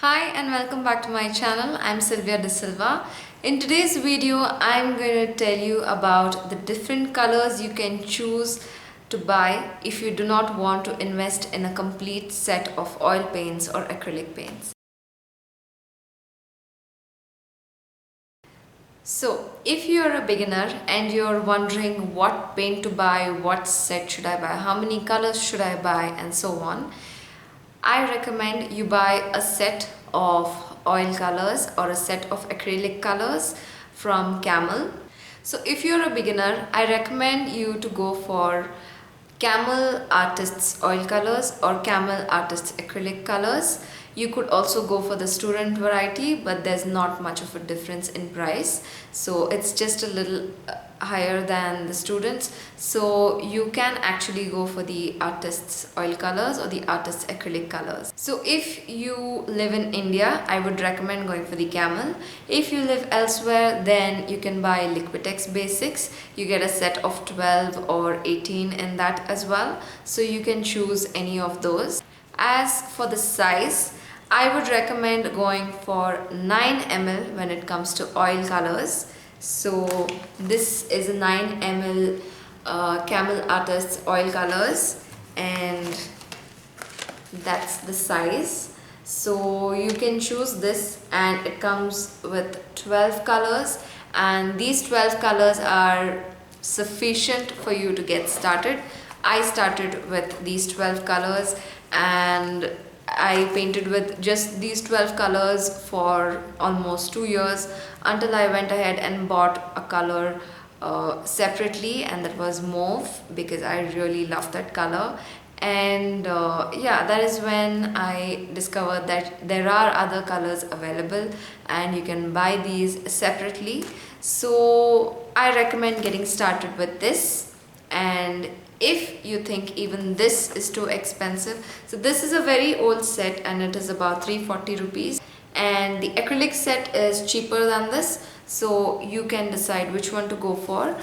Hi and welcome back to my channel. I'm Sylvia D'Silva. In today's video, I'm going to tell you about the different colors you can choose to buy if you do not want to invest in a complete set of oil paints or acrylic paints. So, if you're a beginner and you're wondering what paint to buy, what set should I buy, how many colors should I buy, and so on, I recommend you buy a set of oil colors or a set of acrylic colors from Camel. So if you're a beginner, I recommend you to go for Camel Artists Oil Colors or Camel Artists Acrylic Colors. You could also go for the student variety, but there's not much of a difference in price. So it's just a little higher than the students. So you can actually go for the artists oil colors or the artists acrylic colors. So if you live in India, I would recommend going for the Camel. If you live elsewhere, then you can buy Liquitex Basics. You get a set of 12 or 18 in that as well. So you can choose any of those. As for the size, I would recommend going for 9 ml when it comes to oil colors. So this is a 9 ml Camel Artists Oil Colors, and that's the size. So you can choose this, and it comes with 12 colors, and these 12 colors are sufficient for you to get started. I started with these 12 colors and I painted with just these 12 colors for almost 2 years until I went ahead and bought a color separately, and that was Mauve, because I really love that color. And yeah, that is when I discovered that there are other colors available and you can buy these separately. So I recommend getting started with this. And if you think even this is too expensive, so this is a very old set and it is about 340 rupees, and the acrylic set is cheaper than this, so you can decide which one to go for.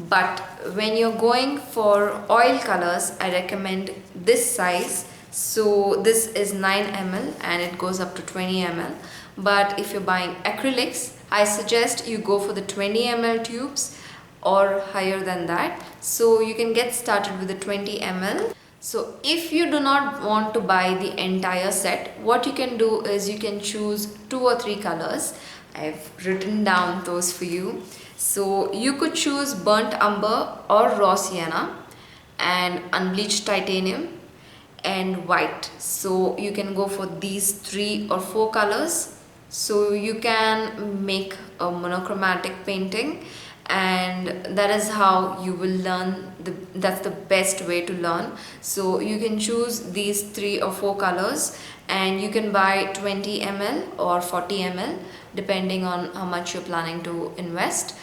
But when you're going for oil colors, I recommend this size. So this is 9 ml and it goes up to 20 ml. But if you're buying acrylics, I suggest you go for the 20 ml tubes or higher than that. So you can get started with the 20 ml. So if you do not want to buy the entire set, what you can do is you can choose 2 or 3 colors. I've written down those for you. So you could choose burnt umber or raw sienna and unbleached titanium and white. So you can go for these 3 or 4 colors. So you can make a monochromatic painting, and that is how you will learn. That's the best way to learn. So you can choose these 3 or 4 colors, and you can buy 20 ml or 40 ml depending on how much you're planning to invest.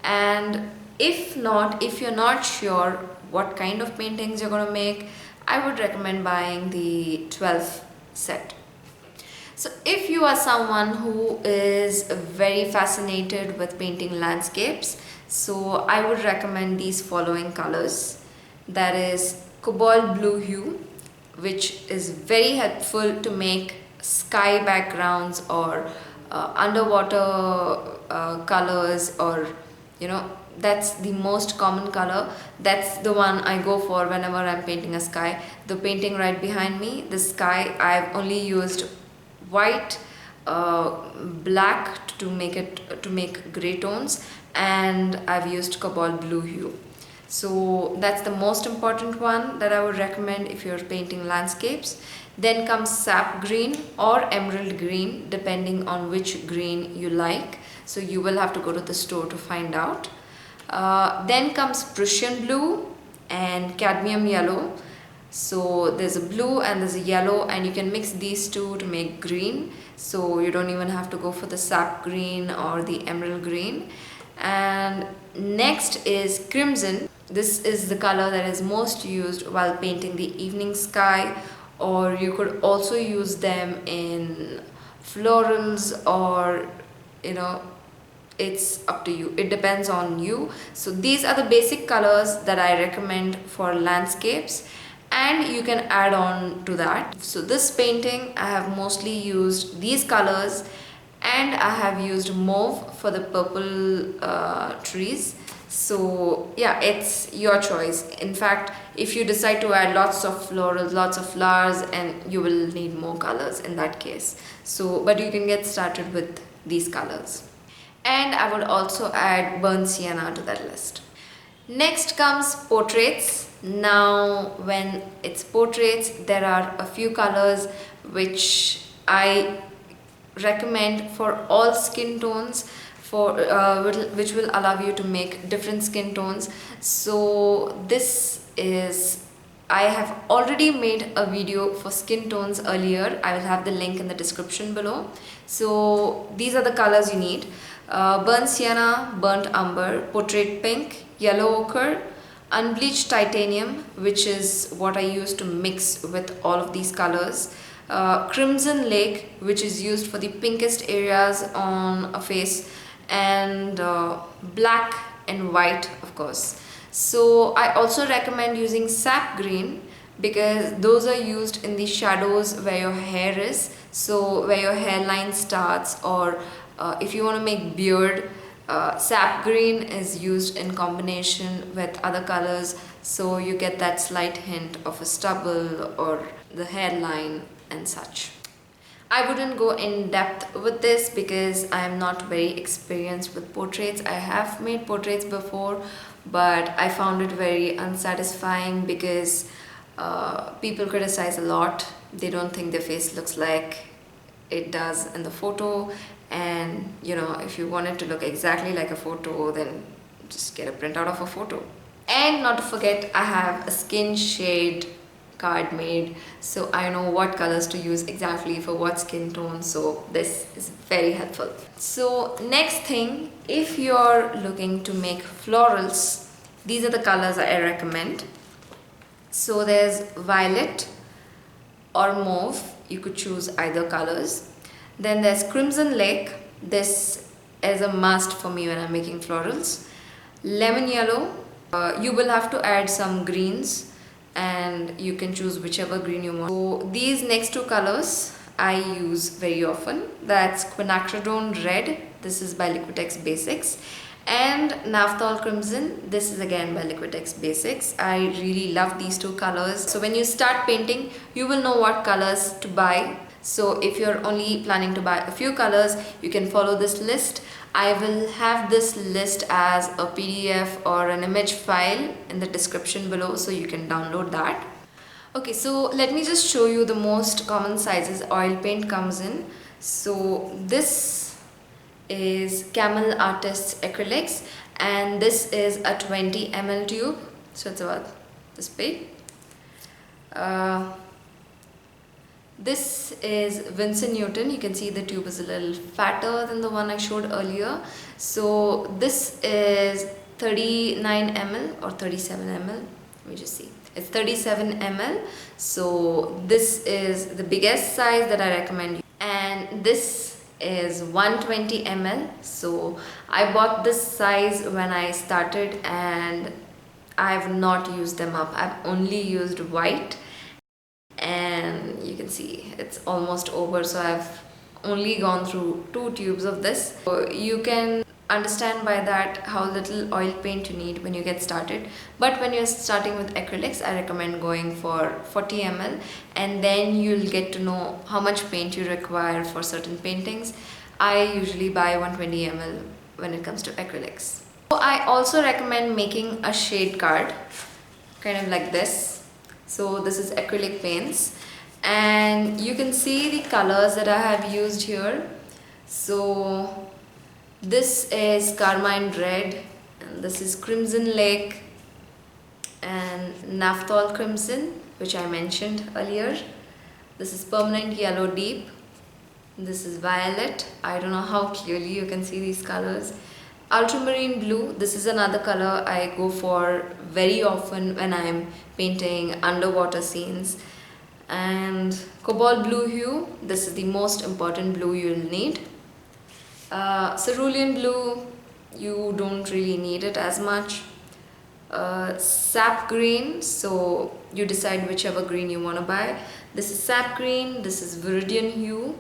And if you're not sure what kind of paintings you're going to make, I would recommend buying the 12 set. So if you are someone who is very fascinated with painting landscapes, so I would recommend these following colors. That is Cobalt Blue hue, which is very helpful to make sky backgrounds or underwater colors, or that's the most common color. That's the one I go for whenever I'm painting a sky. The painting right behind me, the sky, I've only used white, black to make gray tones, and I've used Cobalt Blue hue. So that's the most important one that I would recommend if you're painting landscapes. Then comes sap green or emerald green, depending on which green you like. So you will have to go to the store to find out. Then comes Prussian blue and cadmium yellow. So there's a blue and there's a yellow, and you can mix these two to make green. So you don't even have to go for the sap green or the emerald green. And next is crimson. This is the color that is most used while painting the evening sky, or you could also use them in florals, or it's up to you. It depends on you. So these are the basic colors that I recommend for landscapes. and you can add on to that. So this painting I have mostly used these colors, and I have used mauve for the purple trees. So yeah, it's your choice. In fact, if you decide to add lots of florals, lots of flowers, and you will need more colors in that case. So but you can get started with these colors. And I would also add burnt sienna to that list. Next comes portraits. Now when it's portraits, there are a few colors which I recommend for all skin tones, for which will allow you to make different skin tones. So this is, I have already made a video for skin tones earlier. I will have the link in the description below. So these are the colors you need: burnt sienna, burnt umber, portrait pink, yellow ochre, unbleached titanium, which is what I use to mix with all of these colors, crimson lake, which is used for the pinkest areas on a face, and black and white, of course. So I also recommend using sap green, because those are used in the shadows where your hair is, so where your hairline starts, or if you want to make beard, sap green is used in combination with other colors, so you get that slight hint of a stubble or the hairline and such. I wouldn't go in depth with this because I am not very experienced with portraits. I have made portraits before, but I found it very unsatisfying because people criticize a lot. They don't think their face looks like it does in the photo, and you know, if you want it to look exactly like a photo, then just get a printout of a photo. And not to forget, I have a skin shade card made, so I know what colors to use exactly for what skin tone, so this is very helpful. So next thing, if you're looking to make florals, these are the colors I recommend. So there's violet or mauve, you could choose either colors. Then there's crimson lake, this is a must for me when I'm making florals. Lemon yellow, you will have to add some greens, and you can choose whichever green you want. So these next two colors I use very often. That's Quinacridone red, this is by Liquitex Basics, and Naphtol crimson, this is again by Liquitex Basics. I really love these two colors. So when you start painting, you will know what colors to buy. So if you're only planning to buy a few colors, you can follow this list. I will have this list as a PDF or an image file in the description below, so you can download that. Okay, so let me just show you the most common sizes oil paint comes in. So this is Camel Artists Acrylics, and this is a 20 ml tube, so it's about this big. This is Vincent Newton. You can see the tube is a little fatter than the one I showed earlier. So this is 39 ml or 37 ml. Let me just see. It's 37 ml. So this is the biggest size that I recommend. And this is 120 ml. So I bought this size when I started, and I have not used them up. I've only used white, and you can see it's almost over, so I've only gone through 2 tubes of this. So you can understand by that how little oil paint you need when you get started. But when you're starting with acrylics, I recommend going for 40 ml, and then you'll get to know how much paint you require for certain paintings. I usually buy 120 ml when it comes to acrylics. So I also recommend making a shade card, kind of like this. So this is acrylic paints, and you can see the colors that I have used here. So this is carmine red, and this is crimson lake, and Naphtol crimson, which I mentioned earlier. This is permanent yellow deep. This is violet. I don't know how clearly you can see these colors. Ultramarine blue, this is another color I go for very often when I am painting underwater scenes. And cobalt blue hue, this is the most important blue you'll need. Cerulean blue, you don't really need it as much. sap green, so you decide whichever green you want to buy. This is sap green, this is viridian hue.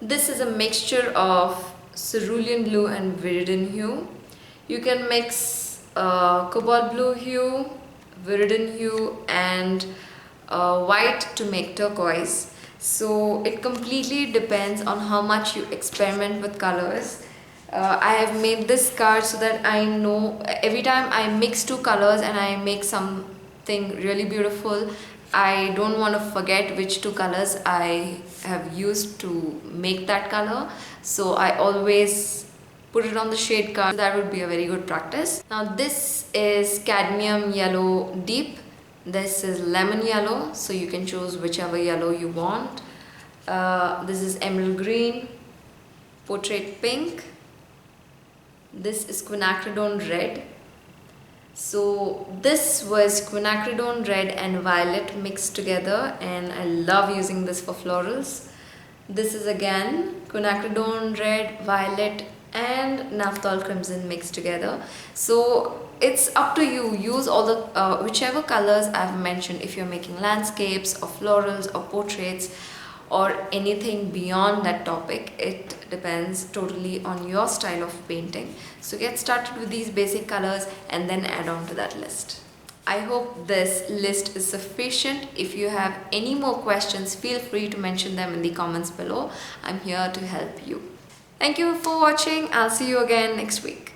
This is a mixture of cerulean blue and viridian hue. You can mix cobalt blue hue, viridian hue and white to make turquoise. So it completely depends on how much you experiment with colors. I have made this card so that I know every time I mix two colors and I make something really beautiful, I don't want to forget which two colors I have used to make that color. So I always put it on the shade card. That would be a very good practice. Now this is cadmium yellow deep. This is lemon yellow, so you can choose whichever yellow you want. This is emerald green, portrait pink. This is quinacridone red. So this was quinacridone red and violet mixed together, and I love using this for florals. This is again quinacridone red, violet and naphtol crimson mixed together. So it's up to you. Use all the whichever colors I've mentioned if you're making landscapes or florals or portraits or anything beyond that topic. It depends totally on your style of painting. So get started with these basic colors and then add on to that list. I hope this list is sufficient. If you have any more questions, feel free to mention them in the comments below. I'm here to help you. Thank you for watching. I'll see you again next week.